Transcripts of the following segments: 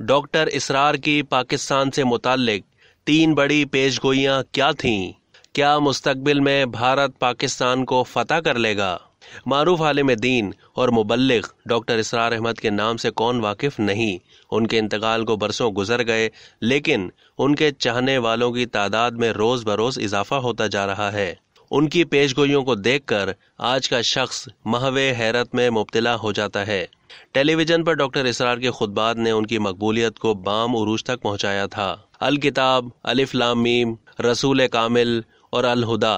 Doctor इसरार की पाकिस्तान से मुताल्लिक 3 बड़ी पेशगोइयां क्या थीं? क्या मुस्तकबिल में भारत पाकिस्तान को फतह कर लेगा? मारूफ आलिम दीन और मुबल्लिग डॉक्टर इसरार अहमद के नाम से कौन वाकिफ नहीं। उनके इंतकाल को बरसों गुजर गए, लेकिन उनके चाहने वालों की तादाद में रोज बरोज इजाफा होता जा रहा है। उनकी पेशगोइयों को देखकर आज का शख्स महवे हैरत में मुब्तला हो जाता है। टेलीविजन पर डॉक्टर इसरार के खुतबात ने उनकी मकबूलियत को बाम उरूज तक पहुंचाया था। अल किताब, अलिफ लाम मीम, रसूल कामिल और अल हुदा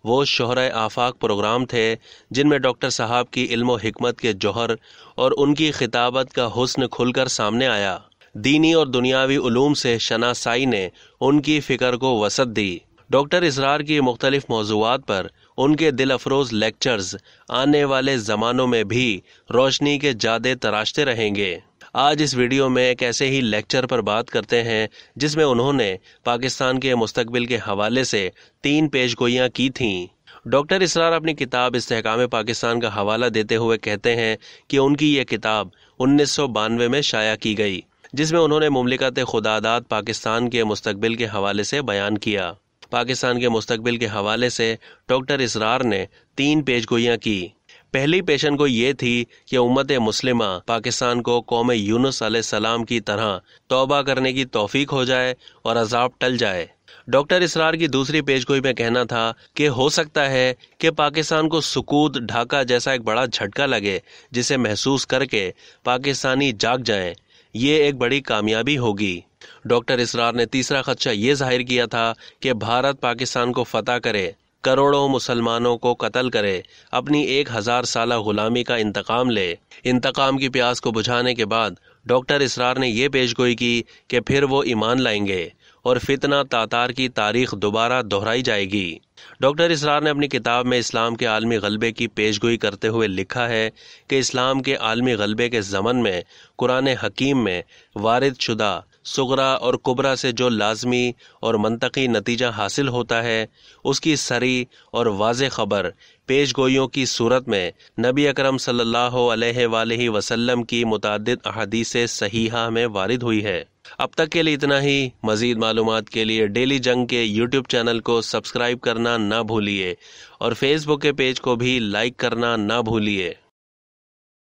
वो शोहरे आफाक प्रोग्राम थे जिनमें डॉक्टर साहब की इल्म और हिकमत के जौहर और उनकी खिताबत का हुस्न खुलकर सामने आया। दीनी और दुनियावी उलूम से शनासाई ने उनकी फ़िक्र को वसत दी। डॉक्टर इसरार की मुख्तलिफ मौज़ूआत पर उनके दिल अफरोज़ लेक्चर्स आने वाले ज़मानों में भी रोशनी के जादे तराशते रहेंगे। आज इस वीडियो में एक ऐसे ही लेक्चर पर बात करते हैं जिसमें उन्होंने पाकिस्तान के मुस्तकबिल के हवाले से 3 पेशगोइयां की थीं। डॉक्टर इसरार अपनी किताब इस्तेहकाम पाकिस्तान का हवाला देते हुए कहते हैं कि उनकी ये किताब 1992 में शाया की गई, जिसमें उन्होंने मुमलिकत खुदादाद पाकिस्तान के मुस्तकबिल के हवाले से बयान किया। पाकिस्तान के मुस्तकबिल के हवाले से डॉक्टर इसरार ने 3 पेशगोइयां की। पहली पेशन को ये थी कि उम्मत मुस्लिमा पाकिस्तान को कौम यूनुस अलैहिस्सलाम की तरह तौबा करने की तौफीक हो जाए और अजाब टल जाए। डॉक्टर इसरार की दूसरी पेशगोई में कहना था कि हो सकता है कि पाकिस्तान को सुकूत ढाका जैसा एक बड़ा झटका लगे, जिसे महसूस करके पाकिस्तानी जाग जाएं। ये एक बड़ी कामयाबी होगी। डॉक्टर इसरार ने तीसरा खदशा ये जाहिर किया था कि भारत पाकिस्तान को फतह करे, करोड़ों मुसलमानों को कत्ल करे, अपनी 1000 साला गुलामी का इंतकाम ले। इंतकाम की प्यास को बुझाने के बाद डॉक्टर इसरार ने यह पेशगोई की कि फिर वो ईमान लाएंगे और फितना तातार की तारीख दोबारा दोहराई जाएगी। डॉक्टर इसरार ने अपनी किताब में इस्लाम के आलमी गलबे की पेशगोई करते हुए लिखा है कि इस्लाम के आलमी गलबे के ज़मन में कुरान हकीम में वारिद शुदा सुगरा और कुबरा से जो लाजमी और मंतकी नतीजा हासिल होता है, उसकी सरी और वाज़े खबर पेशगोइयों की सूरत में नबी अकरम सल्लल्लाहु अलैहि वसल्लम की मुतअद्दिद अहादीस सहीहा में वारिद हुई है। अब तक के लिए इतना ही। मज़ीद मालूमात के लिए डेली जंग के यूट्यूब चैनल को सब्सक्राइब करना ना भूलिए और फेसबुक के पेज को भी लाइक करना ना भूलिए।